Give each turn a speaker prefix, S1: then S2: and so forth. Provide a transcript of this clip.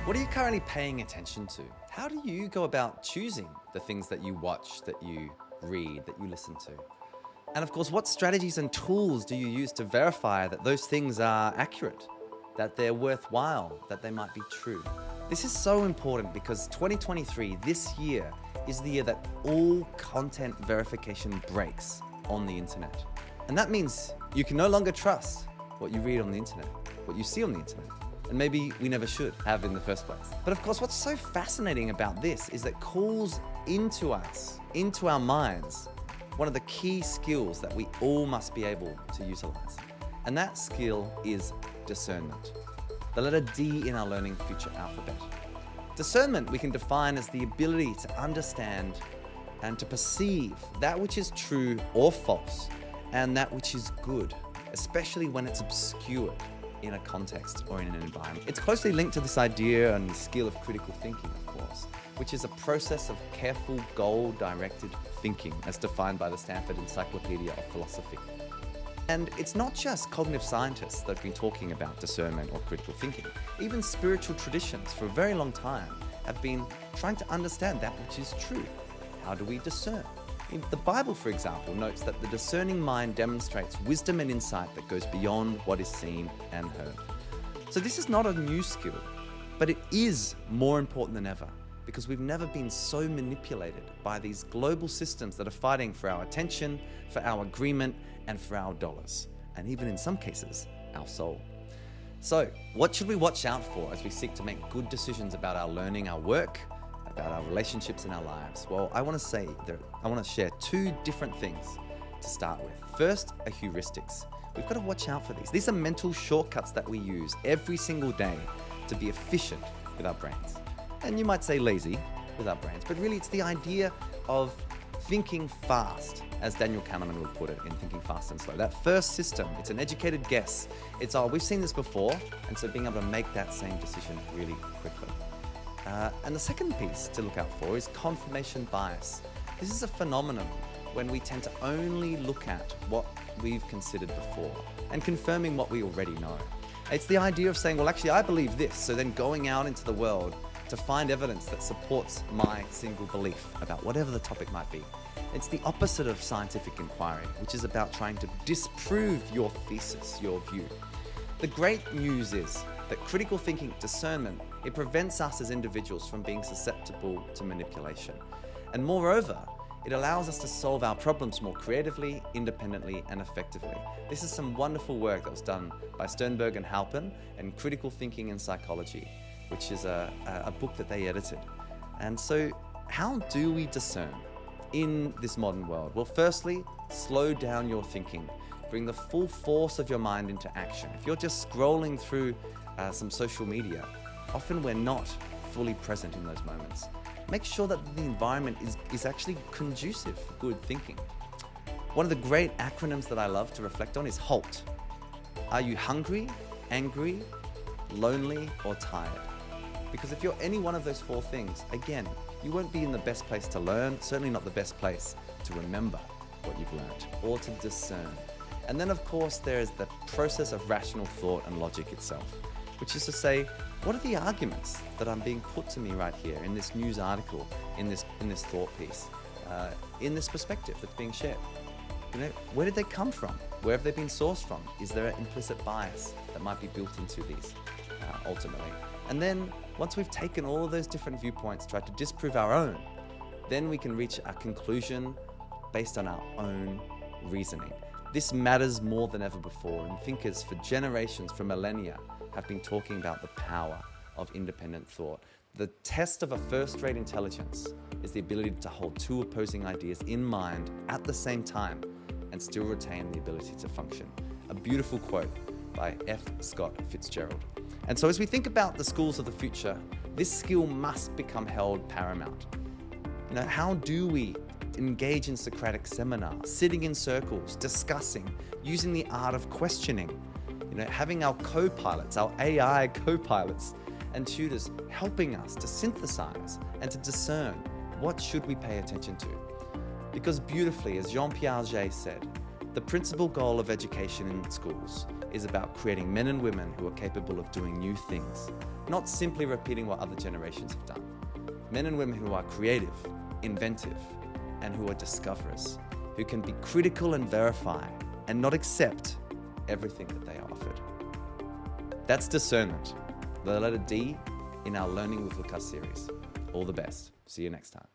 S1: What are you currently paying attention to? How do you go about choosing the things that you watch, that you read, that you listen to? And of course, what strategies and tools do you use to verify that those things are accurate, that they're worthwhile, that they might be true? This is so important because 2023, this year, is the year that all content verification breaks on the internet. And that means you can no longer trust what you read on the internet, what you see on the internet. And maybe we never should have in the first place. But of course, what's so fascinating about this is that calls into us, into our minds, one of the key skills that we all must be able to utilize. And that skill is discernment, the letter D in our learning future alphabet. Discernment we can define as the ability to understand and to perceive that which is true or false, and that which is good, especially when it's obscured in a context or in an environment. It's closely linked to this idea and the skill of critical thinking, of course, which is a process of careful, goal-directed thinking, as defined by the Stanford Encyclopedia of Philosophy. And it's not just cognitive scientists that have been talking about discernment or critical thinking. Even spiritual traditions for a very long time have been trying to understand that which is true. How do we discern? The Bible, for example, notes that the discerning mind demonstrates wisdom and insight that goes beyond what is seen and heard. So this is not a new skill, but it is more important than ever because we've never been so manipulated by these global systems that are fighting for our attention, for our agreement, and for our dollars, and even in some cases, our soul. So what should we watch out for as we seek to make good decisions about our learning, our work, about our relationships in our lives? Well, I want to share two different things to start with. First are heuristics. We've got to watch out for these. These are mental shortcuts that we use every single day to be efficient with our brains. And you might say lazy with our brains, but really it's the idea of thinking fast, as Daniel Kahneman would put it in Thinking Fast and Slow. That first system, it's an educated guess. It's, we've seen this before, and so being able to make that same decision really quickly. And the second piece to look out for is confirmation bias. This is a phenomenon when we tend to only look at what we've considered before and confirming what we already know. It's the idea of saying, well, actually, I believe this, so then going out into the world to find evidence that supports my single belief about whatever the topic might be. It's the opposite of scientific inquiry, which is about trying to disprove your thesis, your view. The great news is that critical thinking, discernment, it prevents us as individuals from being susceptible to manipulation. And moreover, it allows us to solve our problems more creatively, independently, and effectively. This is some wonderful work that was done by Sternberg and Halpern in Critical Thinking in Psychology, which is a book that they edited. And so how do we discern in this modern world? Well, firstly, slow down your thinking. Bring the full force of your mind into action. If you're just scrolling through some social media, often we're not fully present in those moments. Make sure that the environment is actually conducive for good thinking. One of the great acronyms that I love to reflect on is HALT. Are you hungry, angry, lonely, or tired? Because if you're any one of those four things, again, you won't be in the best place to learn, certainly not the best place to remember what you've learned or to discern. And then, of course, there is the process of rational thought and logic itself, which is to say, what are the arguments that are being put to me right here in this news article, in this thought piece, in this perspective that's being shared? You know, where did they come from? Where have they been sourced from? Is there an implicit bias that might be built into these ultimately? And then, once we've taken all of those different viewpoints, tried to disprove our own, then we can reach a conclusion based on our own reasoning. This matters more than ever before, and thinkers for generations, for millennia, have been talking about the power of independent thought. The test of a first-rate intelligence is the ability to hold two opposing ideas in mind at the same time and still retain the ability to function. A beautiful quote by F. Scott Fitzgerald. And so as we think about the schools of the future, this skill must become held paramount. You know, how do we engage in Socratic seminars, sitting in circles, discussing, using the art of questioning, you know, having our co-pilots, our AI co-pilots and tutors helping us to synthesize and to discern what should we pay attention to. Because beautifully, as Jean Piaget said, The principal goal of education in schools is about creating men and women who are capable of doing new things, not simply repeating what other generations have done. Men and women who are creative, inventive, and who are discoverers, who can be critical and verify, and not accept everything that they are offered. That's discernment, the letter D in our Learning with Louka series. All the best. See you next time.